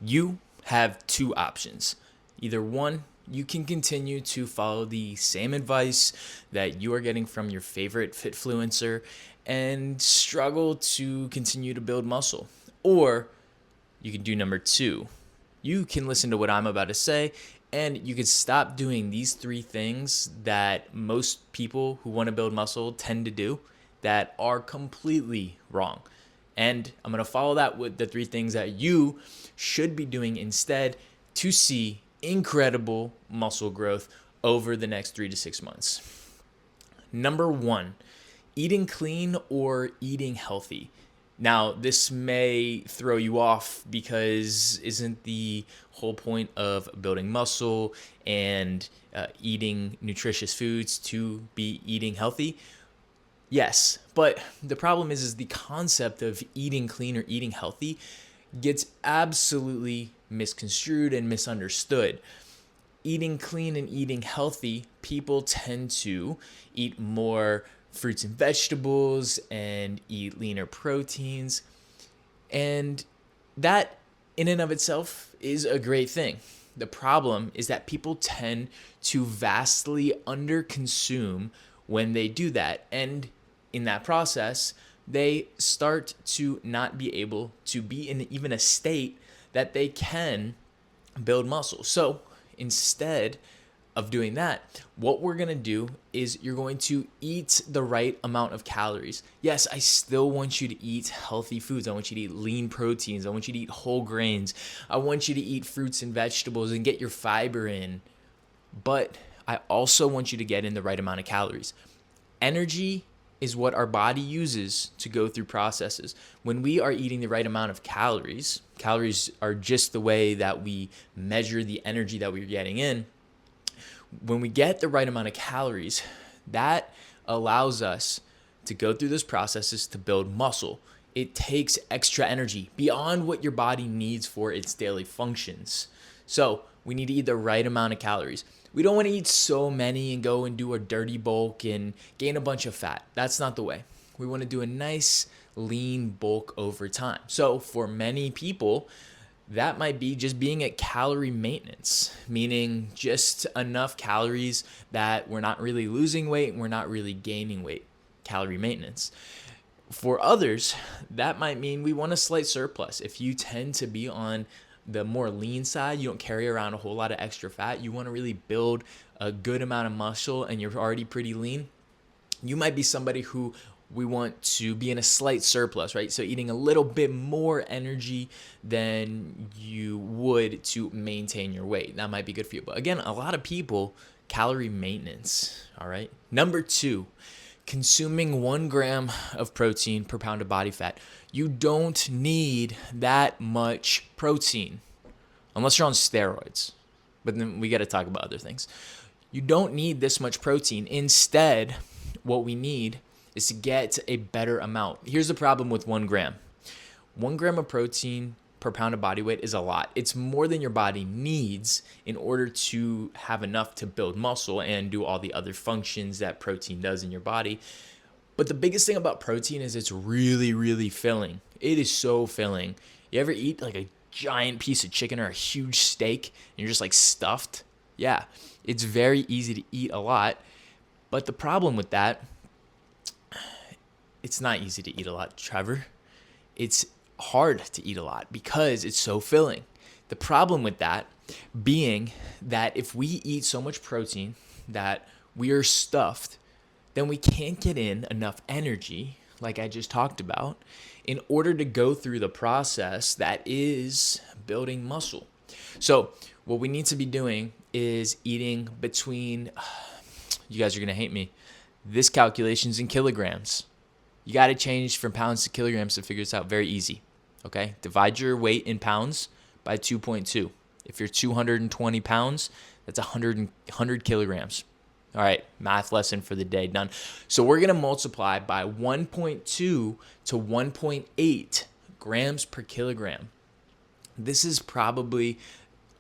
You have two options. Either one, you can continue to follow the same advice that you are getting from your favorite fitfluencer and struggle to continue to build muscle. Or you can do number two. You can listen to what I'm about to say and you can stop doing these three things that most people who want to build muscle tend to do that are completely wrong. And I'm going to follow that with the three things that you should be doing instead to see incredible muscle growth over the next 3 to 6 months. Number one, eating clean or eating healthy. Now, this may throw you off because isn't the whole point of building muscle and eating nutritious foods to be eating healthy? Yes, but the problem is the concept of eating clean or eating healthy gets absolutely misconstrued and misunderstood. Eating clean and eating healthy, people tend to eat more fruits and vegetables and eat leaner proteins. And that, in and of itself, is a great thing. The problem is that people tend to vastly underconsume when they do that. And in that process, they start to not be able to be in even a state that they can build muscle. So instead of doing that, what we're going to do is you're going to eat the right amount of calories. Yes, I still want you to eat healthy foods. I want you to eat lean proteins. I want you to eat whole grains. I want you to eat fruits and vegetables and get your fiber in. But I also want you to get in the right amount of calories. Energy is what our body uses to go through processes. When we are eating the right amount of calories, calories are just the way that we measure the energy that we're getting in. When we get the right amount of calories, that allows us to go through those processes to build muscle. It takes extra energy beyond what your body needs for its daily functions. So we need to eat the right amount of calories. We don't want to eat so many and go and do a dirty bulk and gain a bunch of fat. That's not the way. We want to do a nice lean bulk over time. So for many people, that might be just being at calorie maintenance, meaning just enough calories that we're not really losing weight and we're not really gaining weight. Calorie maintenance. For others, that might mean we want a slight surplus. If you tend to be on the more lean side, you don't carry around a whole lot of extra fat, you want to really build a good amount of muscle and you're already pretty lean, you might be somebody who we want to be in a slight surplus, right? So eating a little bit more energy than you would to maintain your weight. That might be good for you. But again, a lot of people, calorie maintenance, all right? Number two, consuming 1 gram of protein per pound of body fat. You don't need that much protein unless you're on steroids. But then we got to talk about other things. You don't need this much protein. Instead, what we need is to get a better amount. Here's the problem with 1 gram. 1 gram of protein per pound of body weight is a lot. It's more than your body needs in order to have enough to build muscle and do all the other functions that protein does in your body. But the biggest thing about protein is it's really, really filling. It is so filling. You ever eat like a giant piece of chicken or a huge steak and you're just like stuffed? Yeah, it's very easy to eat a lot. But the problem with that, it's not easy to eat a lot, Trevor. It's hard to eat a lot because it's so filling. The problem with that being that if we eat so much protein that we are stuffed, then we can't get in enough energy, like I just talked about, in order to go through the process that is building muscle. So what we need to be doing is eating between, you guys are going to hate me, this calculation's in kilograms. You got to change from pounds to kilograms to figure this out. Very easy. Okay? Divide your weight in pounds by 2.2. If you're 220 pounds, that's 100 kilograms. All right, math lesson for the day done. So we're going to multiply by 1.2 to 1.8 grams per kilogram. This is probably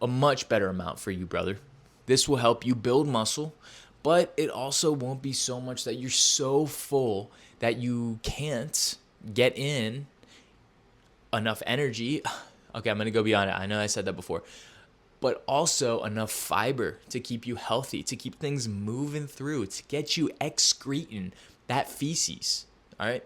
a much better amount for you, brother. This will help you build muscle, but it also won't be so much that you're so full that you can't get in enough energy Okay, I'm going to go beyond it. I know I said that before. But also enough fiber to keep you healthy, to keep things moving through, to get you excreting that feces. All right.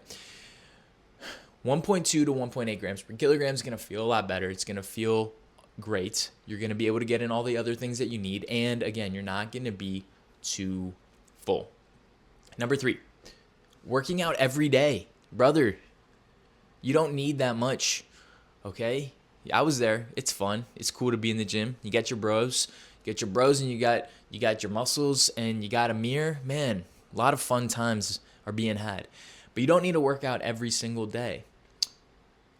1.2 to 1.8 grams per kilogram is going to feel a lot better. It's going to feel great. You're going to be able to get in all the other things that you need. And again, you're not going to be too full. Number 3, working out every day. Brother, you don't need that much. Okay? I was there. It's fun. It's cool to be in the gym. You got your bros. And you got your muscles and you got a mirror. Man, a lot of fun times are being had. But you don't need to work out every single day.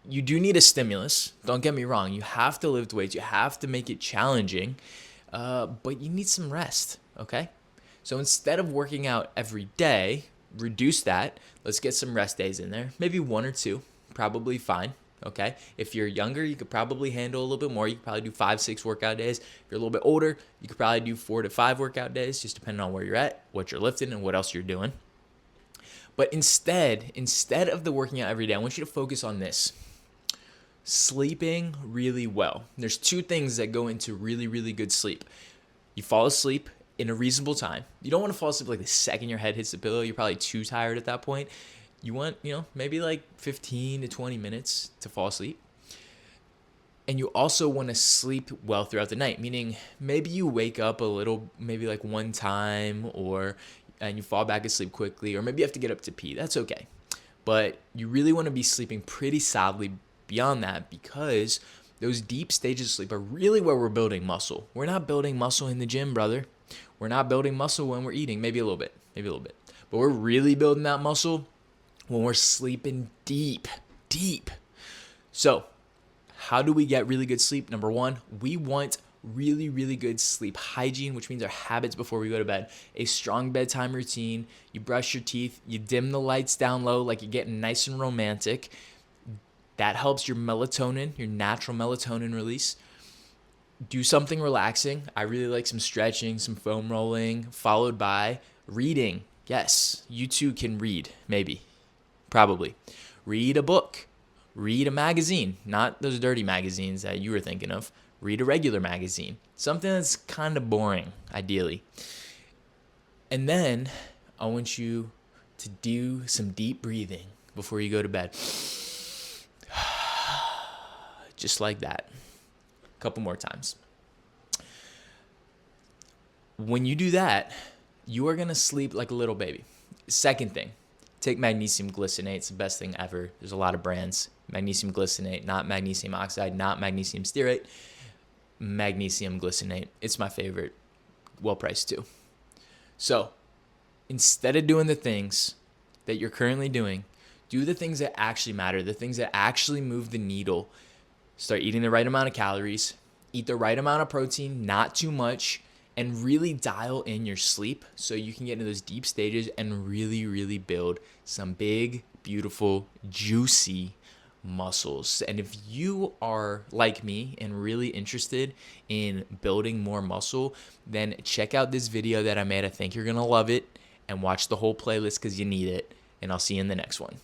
You do need a stimulus. Don't get me wrong. You have to lift weights. You have to make it challenging. But you need some rest, okay? So instead of working out every day, reduce that. Let's get some rest days in there. Maybe 1 or 2, probably fine, okay? If you're younger, you could probably handle a little bit more. You could probably do 5-6 workout days. If you're a little bit older, you could probably do 4 to 5 workout days, just depending on where you're at, what you're lifting, and what else you're doing. But instead of the working out every day, I want you to focus on this. Sleeping really well. There's 2 things that go into really, really good sleep. You fall asleep in a reasonable time. You don't want to fall asleep like the second your head hits the pillow. You're probably too tired at that point. You want, maybe like 15 to 20 minutes to fall asleep. And you also want to sleep well throughout the night, meaning maybe you wake up a little, maybe like one time, and you fall back asleep quickly, or maybe you have to get up to pee. That's okay. But you really want to be sleeping pretty solidly beyond that, because those deep stages of sleep are really where we're building muscle. We're not building muscle in the gym, brother. We're not building muscle when we're eating, maybe a little bit. But we're really building that muscle when we're sleeping deep. So how do we get really good sleep? Number 1, we want really, really good sleep hygiene, which means our habits before we go to bed. A strong bedtime routine. You brush your teeth. You dim the lights down low like you're getting nice and romantic. That helps your melatonin, your natural melatonin release. Do something relaxing. I really like some stretching, some foam rolling, followed by reading. Yes, you too can read, maybe, probably. Read a book. Read a magazine, not those dirty magazines that you were thinking of. Read a regular magazine, something that's kind of boring, ideally. And then I want you to do some deep breathing before you go to bed. Just like that. A couple more times. When you do that, you are going to sleep like a little baby. Second thing, take magnesium glycinate. It's the best thing ever. There's a lot of brands. Magnesium glycinate, not magnesium oxide, not magnesium stearate. Magnesium glycinate. It's my favorite. Well priced too. So instead of doing the things that you're currently doing, do the things that actually matter, the things that actually move the needle. Start eating the right amount of calories, eat the right amount of protein, not too much, and really dial in your sleep so you can get into those deep stages and really, really build some big, beautiful, juicy muscles. And if you are like me and really interested in building more muscle, then check out this video that I made. I think you're going to love it, and watch the whole playlist because you need it. And I'll see you in the next one.